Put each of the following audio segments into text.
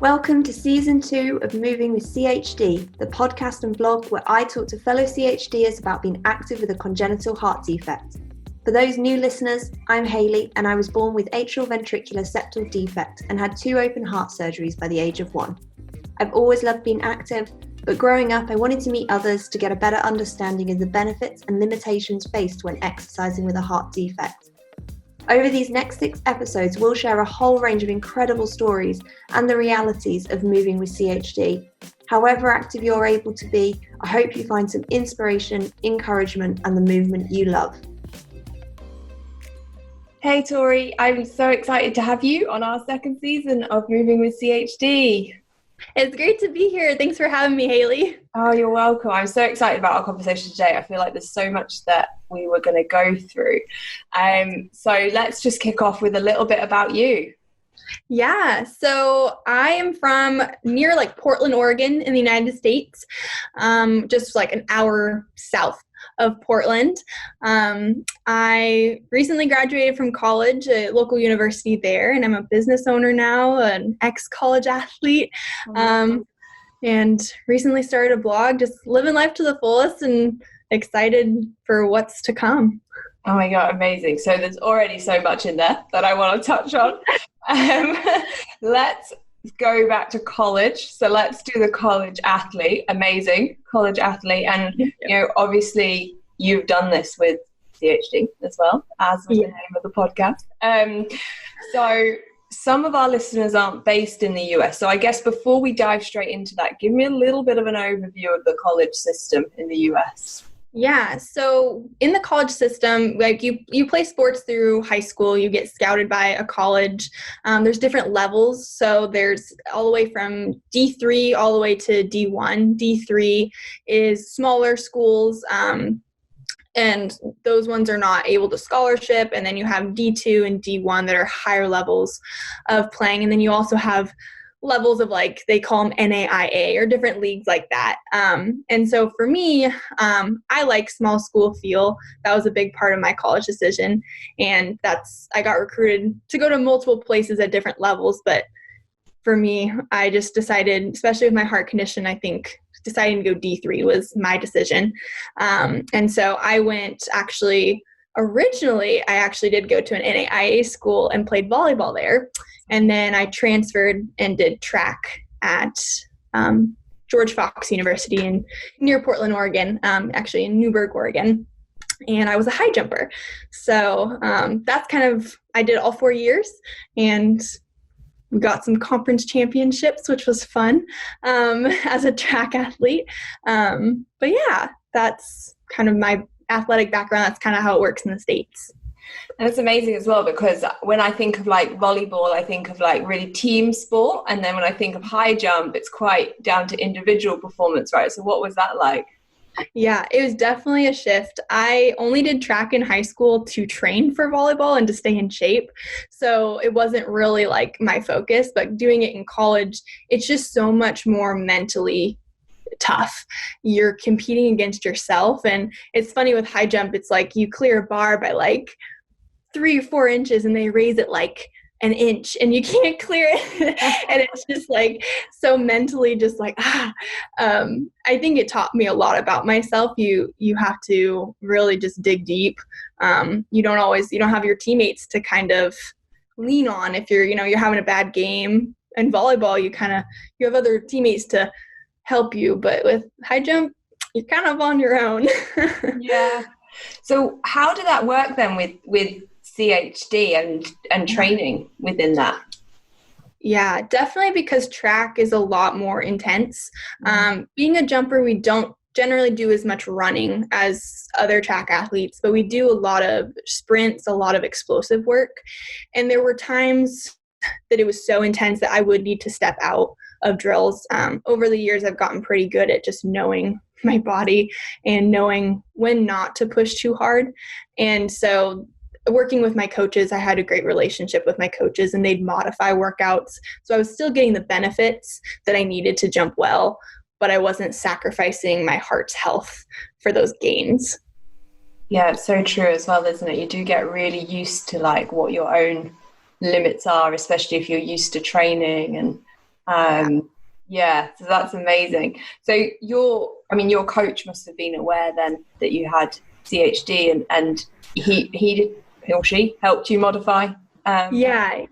Welcome to Season 2 of Moving with CHD, the podcast and blog where I talk to fellow CHDers about being active with a congenital heart defect. For those new listeners, I'm Hayley and I was born with atrial ventricular septal defect and had 2 open heart surgeries by the age of 1. I've always loved being active, but growing up I wanted to meet others to get a better understanding of the benefits and limitations faced when exercising with a heart defect. Over these next 6 episodes, we'll share a whole range of incredible stories and the realities of moving with CHD. However active you're able to be, I hope you find some inspiration, encouragement, and the movement you love. Hey Tori, I'm so excited to have you on our second season of Moving with CHD. It's great to be here. Thanks for having me, Hayley. Oh, you're welcome. I'm so excited about our conversation today. I feel like there's so much that we were going to go through. So let's just kick off with a little bit about you. Yeah, so I am from near Portland, Oregon in the United States, just an hour south of Portland. I recently graduated from college, a local university there, and I'm a business owner now, an ex-college athlete, and recently started a blog, just living life to the fullest and excited for what's to come. Oh my God, amazing. So there's already so much in there that I want to touch on. Let's go back to college. So let's do the college athlete. Amazing college athlete. And, obviously you've done this with CHD as well, as was the name of the podcast. So some of our listeners aren't based in the US. So I guess before we dive straight into that, give me a little bit of an overview of the college system in the US. Yeah, so in the college system, you play sports through high school, you get scouted by a college. There's different levels. So there's all the way from D3 all the way to D1. D3 is smaller schools, and those ones are not able to scholarship. And then you have D2 and D1 that are higher levels of playing. And then you also have levels of they call them NAIA or different leagues like that. And so for me, I like small school feel. That was a big part of my college decision. And I got recruited to go to multiple places at different levels. But for me, I just decided, especially with my heart condition, I think deciding to go D3 was my decision. And so I went originally, I did go to an NAIA school and played volleyball there. And then I transferred and did track at George Fox University near Portland, Oregon, actually in Newberg, Oregon. And I was a high jumper. So that's I did all 4 years, and we got some conference championships, which was fun as a track athlete. But yeah, that's kind of my athletic background. That's kind of how it works in the States. And it's amazing as well, because when I think of volleyball, I think of really team sport. And then when I think of high jump, it's quite down to individual performance, right? So what was that like? Yeah, it was definitely a shift. I only did track in high school to train for volleyball and to stay in shape. So it wasn't really my focus, but doing it in college, it's just so much more mentally tough. You're competing against yourself. And it's funny with high jump, it's you clear a bar by 3 or 4 inches and they raise it an inch and you can't clear it. And it's just so mentally just I think it taught me a lot about myself. You have to really just dig deep. You don't have your teammates to kind of lean on if you're having a bad game. In volleyball, you have other teammates to help you, but with high jump, you're kind of on your own. Yeah. So how did that work then with CHD and training within that? Yeah, definitely, because track is a lot more intense. Being a jumper, we don't generally do as much running as other track athletes, but we do a lot of sprints, a lot of explosive work. And there were times that it was so intense that I would need to step out of drills. Over the years, I've gotten pretty good at just knowing my body and knowing when not to push too hard. And so working with my coaches, I had a great relationship with my coaches, and they'd modify workouts. So I was still getting the benefits that I needed to jump well, but I wasn't sacrificing my heart's health for those gains. Yeah, it's so true as well, isn't it? You do get really used to what your own limits are, especially if you're used to training and Yeah, so that's amazing. So your coach must have been aware then that you had CHD, and he or she helped you modify. Yeah,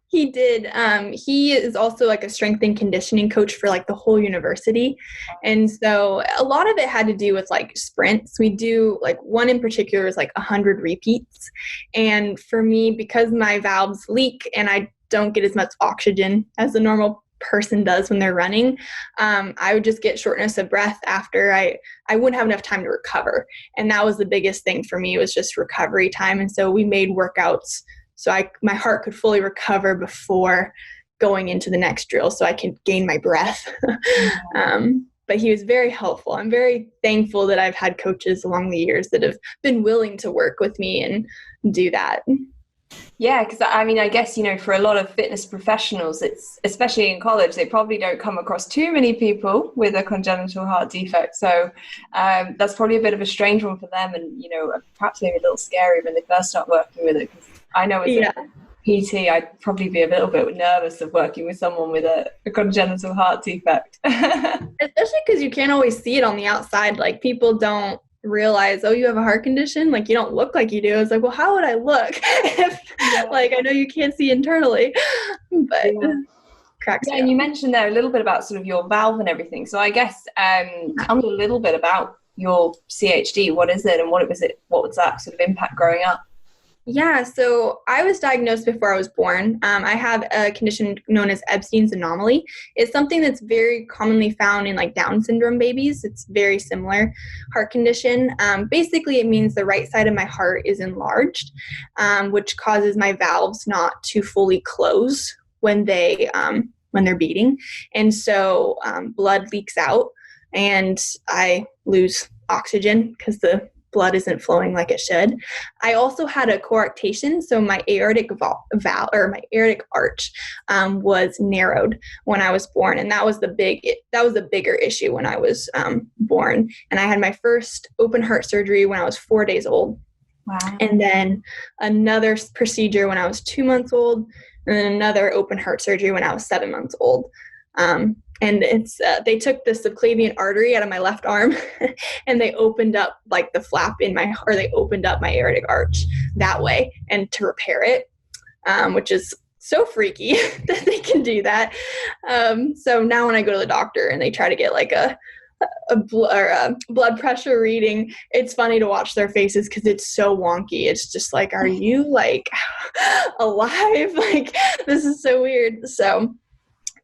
he did. He is also like a strength and conditioning coach for like the whole university. And so a lot of it had to do with like sprints. We do like one in particular is like 100 repeats. And for me, because my valves leak and I don't get as much oxygen as the normal person does when they're running, I would just get shortness of breath after I wouldn't have enough time to recover. And that was the biggest thing for me, was just recovery time. And so we made workouts so my heart could fully recover before going into the next drill so I could gain my breath. But he was very helpful. I'm very thankful that I've had coaches along the years that have been willing to work with me and do that. Yeah, because I guess, for a lot of fitness professionals, it's especially in college, they probably don't come across too many people with a congenital heart defect. So that's probably a bit of a strange one for them, and perhaps maybe a little scary when they first start working with it. Because I know as a PT, I'd probably be a little bit nervous of working with someone with a congenital heart defect. Especially because you can't always see it on the outside. Like, people don't realize, oh, you have a heart condition, like you don't look like you do. It's like, well, how would I look if like I know you can't see internally? But cracks me and up. you mentioned there a little bit about sort of your valve and everything, so I guess tell me a little bit about your CHD. What is it, and what was that sort of impact growing up? Yeah, so I was diagnosed before I was born. I have a condition known as Epstein's anomaly. It's something that's very commonly found in like Down syndrome babies. It's very similar heart condition. Basically, it means the right side of my heart is enlarged, which causes my valves not to fully close when they're beating, and so blood leaks out, and I lose oxygen because the blood isn't flowing like it should. I also had a coarctation, so my aortic my aortic arch was narrowed when I was born, and that was the bigger issue when I was born. And I had my first open heart surgery when I was 4 days old. Wow. And then another procedure when I was 2 months old, and then another open heart surgery when I was 7 months old. And it's they took the subclavian artery out of my left arm and they opened up like the flap they opened up my aortic arch that way, and to repair it, which is so freaky that they can do that. So now when I go to the doctor and they try to get like a blood pressure reading, it's funny to watch their faces because it's so wonky. It's just like, are you like alive? Like, this is so weird. So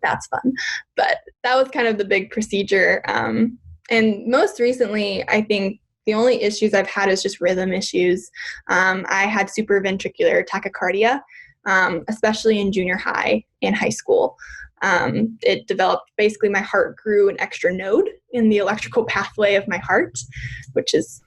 that's fun. But that was kind of the big procedure. And most recently, I think the only issues I've had is just rhythm issues. I had supraventricular tachycardia, especially in junior high and high school. It developed, basically my heart grew an extra node in the electrical pathway of my heart, which is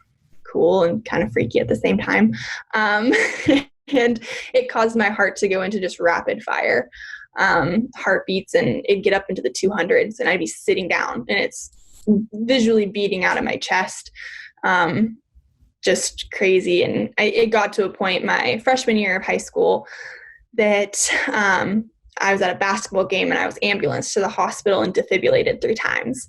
cool and kind of freaky at the same time. And it caused my heart to go into just rapid fire heartbeats, and it'd get up into the 200s, and I'd be sitting down and it's visually beating out of my chest. Just crazy. And it got to a point my freshman year of high school that I was at a basketball game and I was ambulanced to the hospital and defibrillated 3 times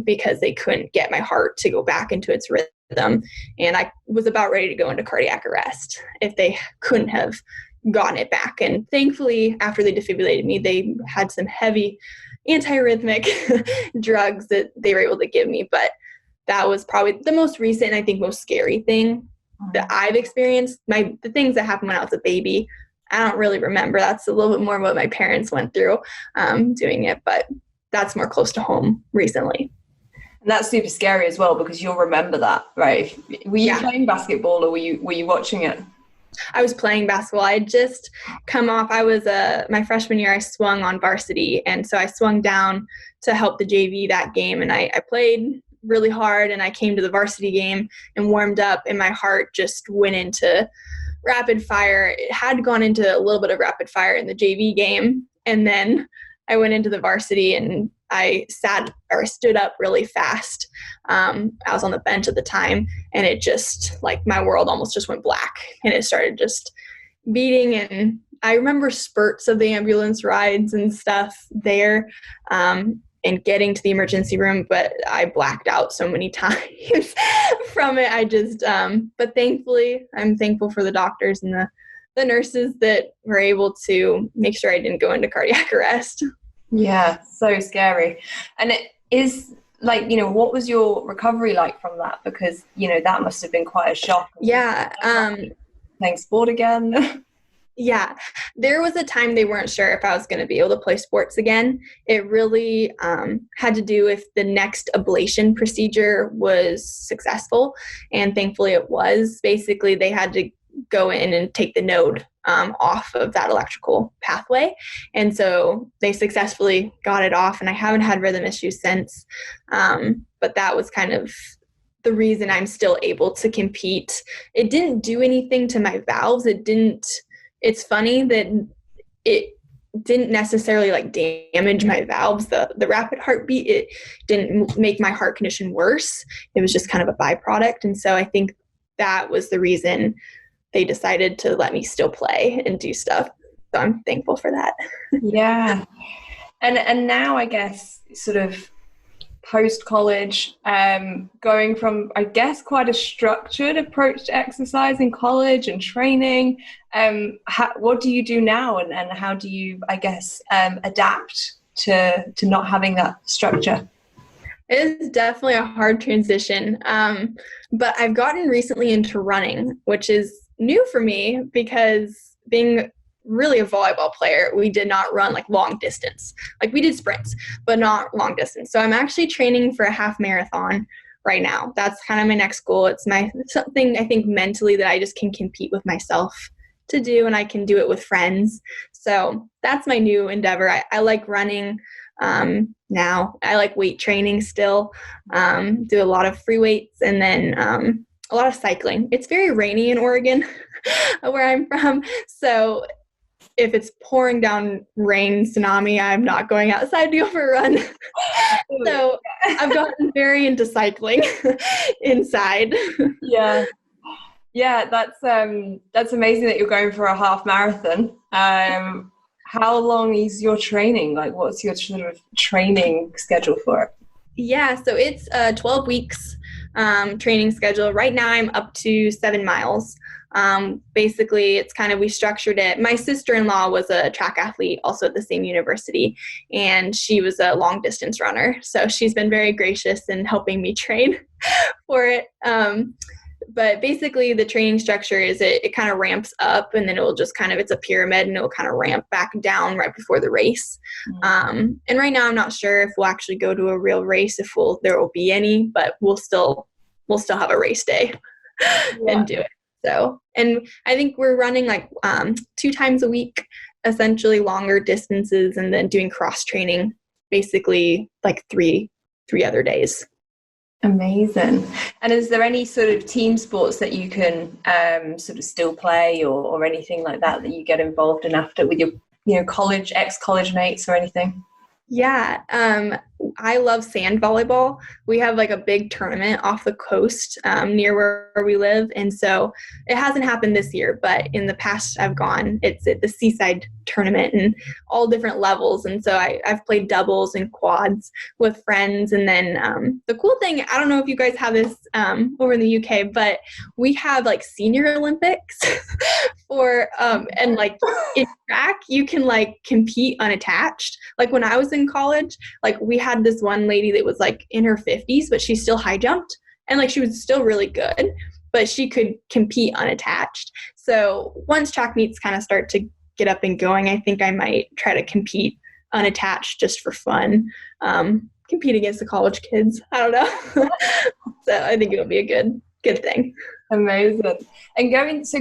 because they couldn't get my heart to go back into its rhythm. And I was about ready to go into cardiac arrest if they couldn't have gotten it back. And thankfully, after they defibrillated me, they had some heavy antiarrhythmic drugs that they were able to give me. But that was probably the most recent and I think most scary thing that I've experienced. The things that happened when I was a baby, I don't really remember. That's a little bit more what my parents went through doing it, but that's more close to home recently. And that's super scary as well, because you'll remember that, right? Were you playing basketball, or were you watching it? I was playing basketball. I had just come off. I was my freshman year, I swung on varsity. And so I swung down to help the JV that game. And I played really hard, and I came to the varsity game and warmed up, and my heart just went into rapid fire. It had gone into a little bit of rapid fire in the JV game. And then I went into the varsity and I stood up really fast. I was on the bench at the time, and it just, like, my world almost just went black, and it started just beating, and I remember spurts of the ambulance rides and stuff there, and getting to the emergency room, but I blacked out so many times from it. I just, but thankfully, I'm thankful for the doctors and the nurses that were able to make sure I didn't go into cardiac arrest. Yeah, so scary. And it is like, what was your recovery like from that? Because, that must have been quite a shock. Yeah. Playing sport again. Yeah, there was a time they weren't sure if I was going to be able to play sports again. It really had to do if the next ablation procedure was successful, and thankfully it was. Basically, they had to go in and take the node off of that electrical pathway, and so they successfully got it off, and I haven't had rhythm issues since, but that was kind of the reason I'm still able to compete. It didn't do anything to my valves. It's funny that it didn't necessarily like damage my valves. The rapid heartbeat, it didn't make my heart condition worse. It was just kind of a byproduct. And so I think that was the reason they decided to let me still play and do stuff. So I'm thankful for that. Yeah. And now I guess sort of post-college, going from, I guess, quite a structured approach to exercise in college and training. What do you do now, and how do you, I guess, adapt to not having that structure? It is definitely a hard transition, but I've gotten recently into running, which is new for me because being really a volleyball player, we did not run like long distance. Like we did sprints, but not long distance. So I'm actually training for a half marathon right now. That's kind of my next goal. It's something I think mentally that I just can compete with myself to do, and I can do it with friends. So that's my new endeavor. I like running now. I like weight training still, do a lot of free weights, and then a lot of cycling. It's very rainy in Oregon where I'm from. So if it's pouring down rain, tsunami, I'm not going outside to go for a run. So I've gotten very into cycling inside. Yeah. Yeah, that's amazing that you're going for a half marathon. How long is your training? Like, what's your sort of training schedule for it? Yeah, so it's 12 weeks training schedule. Right now I'm up to 7 miles. Basically, it's kind of, we structured it. My sister-in-law was a track athlete also at the same university, and she was a long distance runner. So she's been very gracious in helping me train for it. But basically the training structure is it kind of ramps up, and then it will just kind of, it's a pyramid, and it will kind of ramp back down right before the race. And right now I'm not sure if we'll actually go to a real race, if there will be any, but we'll still have a race day and do it. So, and I think we're running like 2 times a week, essentially longer distances, and then doing cross training basically like three other days. Amazing. And is there any sort of team sports that you can sort of still play or anything like that you get involved in after with your college, ex-college mates or anything? Yeah, I love sand volleyball. We have like a big tournament off the coast near where we live. And so it hasn't happened this year, but in the past I've gone. It's at the Seaside tournament and all different levels. And so I've played doubles and quads with friends. And then the cool thing, I don't know if you guys have this over in the UK, but we have like senior Olympics for, and like in track, you can like compete unattached. Like when I was in college, like we had this one lady that was like in her 50s, but she still high jumped, and like she was still really good, but she could compete unattached. So once track meets kind of start to get up and going, I think I might try to compete unattached just for fun. Compete against the college kids. I don't know. So I think it'll be a good thing. Amazing. And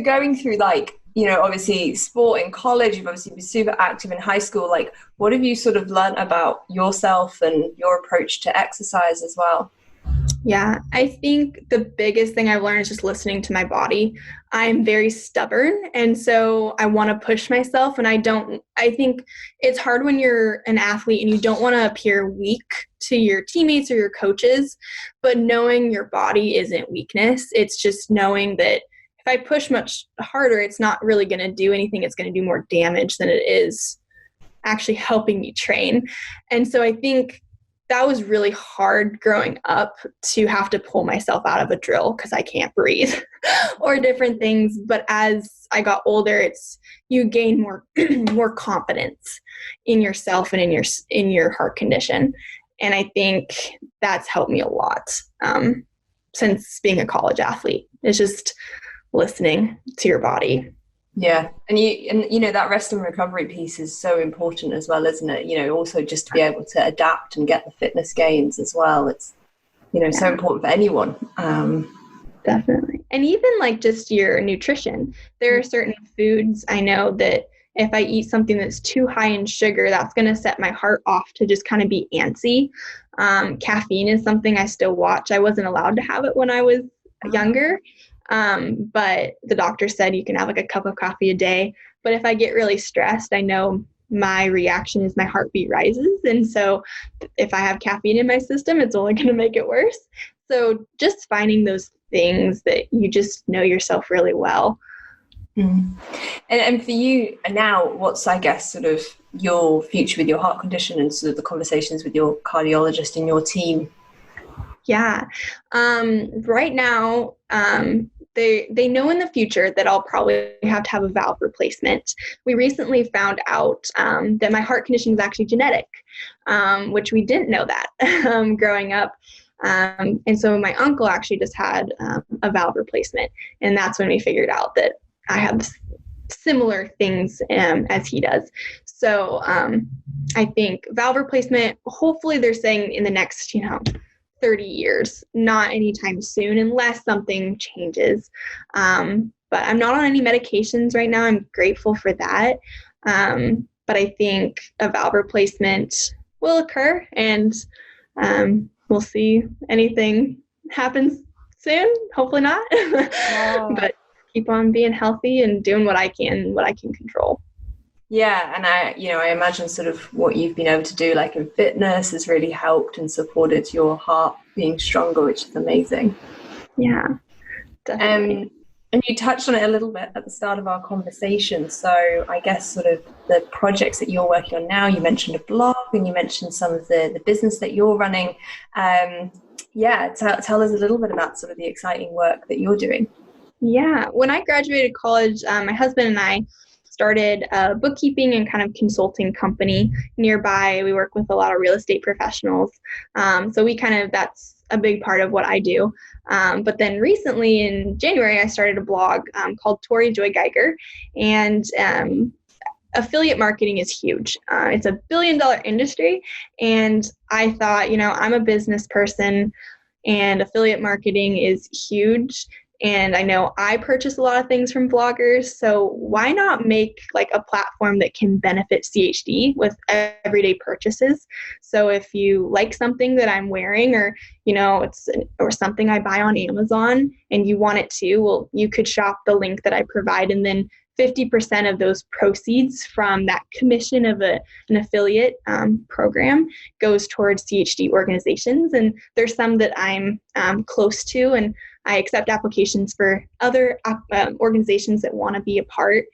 going through like, obviously sport in college, you've obviously been super active in high school. Like, what have you sort of learned about yourself and your approach to exercise as well? Yeah, I think the biggest thing I've learned is just listening to my body. I'm very stubborn, and so I want to push myself, and I think it's hard when you're an athlete and you don't want to appear weak to your teammates or your coaches, but knowing your body isn't weakness. It's just knowing that I push much harder, it's not really going to do anything. It's going to do more damage than it is actually helping me train. And so I think that was really hard growing up, to have to pull myself out of a drill because I can't breathe or different things. But as I got older, you gain more more confidence in yourself and in your heart condition. And I think that's helped me a lot since being a college athlete. It's just listening to your body. Yeah. And that rest and recovery piece is so important as well, isn't it? Also just to be able to adapt and get the fitness gains as well. It's, so important for anyone. Definitely. And even like just your nutrition, there are certain foods I know that if I eat something that's too high in sugar, that's going to set my heart off to just kind of be antsy. Caffeine is something I still watch. I wasn't allowed to have it when I was younger. But the doctor said you can have like a cup of coffee a day. But if I get really stressed, I know my reaction is my heartbeat rises. And so if I have caffeine in my system, it's only going to make it worse. So just finding those things that you just know yourself really well. And for you now, what's, I guess, sort of your future with your heart condition and sort of the conversations with your cardiologist and your team? Yeah. Right now, they know in the future that I'll probably have to have a valve replacement. We recently found out that my heart condition is actually genetic, which we didn't know that growing up. And so my uncle actually just had a valve replacement, and that's when we figured out that I have similar things as he does. So I think valve replacement, hopefully they're saying in the next, 30 years, not anytime soon, unless something changes. But I'm not on any medications right now. I'm grateful for that. But I think a valve replacement will occur, and we'll see. Anything happens soon. Hopefully not. Wow. But keep on being healthy and doing what I can control. Yeah, and I imagine sort of what you've been able to do, like in fitness, has really helped and supported your heart being stronger, which is amazing. Yeah, definitely. And you touched on it a little bit at the start of our conversation. So I guess sort of the projects that you're working on now, you mentioned a blog and you mentioned some of the business that you're running. Tell us a little bit about sort of the exciting work that you're doing. Yeah, when I graduated college, my husband and I started a bookkeeping and kind of consulting company nearby. We work with a lot of real estate professionals. So that's a big part of what I do. But then recently in January, I started a blog called Tori Joy Geiger. And affiliate marketing is huge. It's $1 billion industry. And I thought, I'm a business person and affiliate marketing is huge. And I know I purchase a lot of things from bloggers, so why not make like a platform that can benefit CHD with everyday purchases? So if you like something that I'm wearing, or or something I buy on Amazon, and you want it too, well, you could shop the link that I provide, and then 50% of those proceeds from that commission of an affiliate program goes towards CHD organizations. And there's some that I'm close to, and I accept applications for other organizations that want to be a part.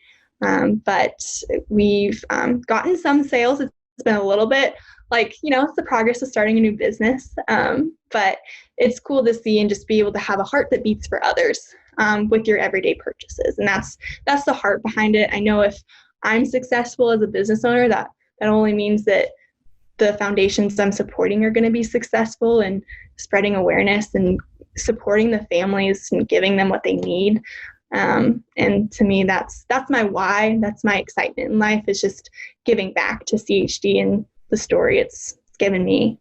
But we've gotten some sales. It's been a little bit it's the progress of starting a new business. But it's cool to see and just be able to have a heart that beats for others with your everyday purchases. And that's the heart behind it. I know if I'm successful as a business owner, that only means that the foundations I'm supporting are going to be successful, and spreading awareness and supporting the families and giving them what they need. And to me, that's my why. That's my excitement in life, is just giving back to CHD and the story it's given me.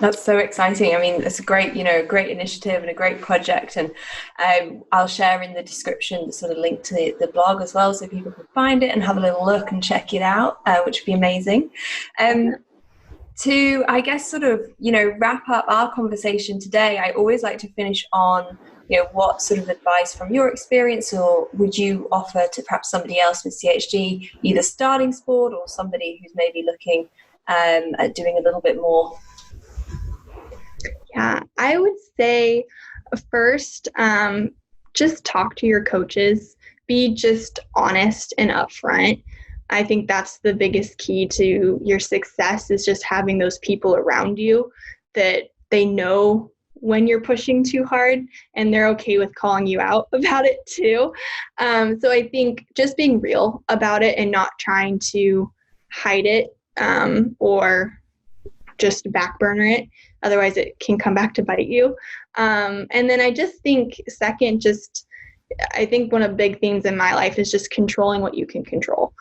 That's so exciting. I mean, it's a great initiative and a great project. And I'll share in the description the sort of link to the blog as well, so people can find it and have a little look and check it out, which would be amazing. To, I guess, sort of, wrap up our conversation today, I always like to finish on, what sort of advice from your experience, or would you offer to perhaps somebody else with CHD, either starting sport or somebody who's maybe looking at doing a little bit more? Yeah, I would say first, just talk to your coaches. Be just honest and upfront. I think that's the biggest key to your success, is just having those people around you that they know when you're pushing too hard and they're okay with calling you out about it too. So I think just being real about it and not trying to hide it or just back burner it. Otherwise it can come back to bite you. And then I just think second, I think one of the big themes in my life is just controlling what you can control.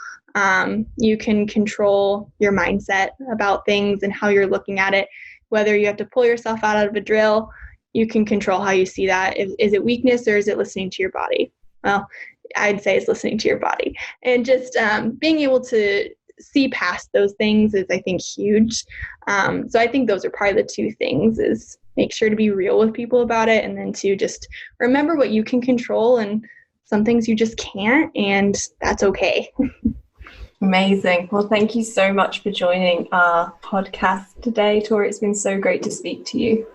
You can control your mindset about things and how you're looking at it. Whether you have to pull yourself out of a drill, you can control how you see that. Is it weakness or is it listening to your body? Well, I'd say it's listening to your body. And just being able to see past those things is, I think, huge. So I think those are probably the two things, is make sure to be real with people about it, and then to just remember what you can control and some things you just can't, and that's okay. Amazing. Well, thank you so much for joining our podcast today, Tori. It's been so great to speak to you.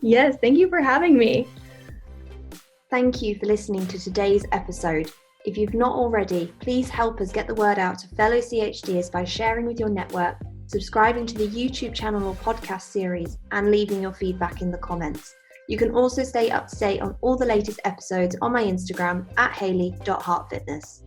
Yes, thank you for having me. Thank you for listening to today's episode. If you've not already, please help us get the word out to fellow CHDers by sharing with your network, subscribing to the YouTube channel or podcast series, and leaving your feedback in the comments. You can also stay up to date on all the latest episodes on my Instagram @Hayley.heartfitness.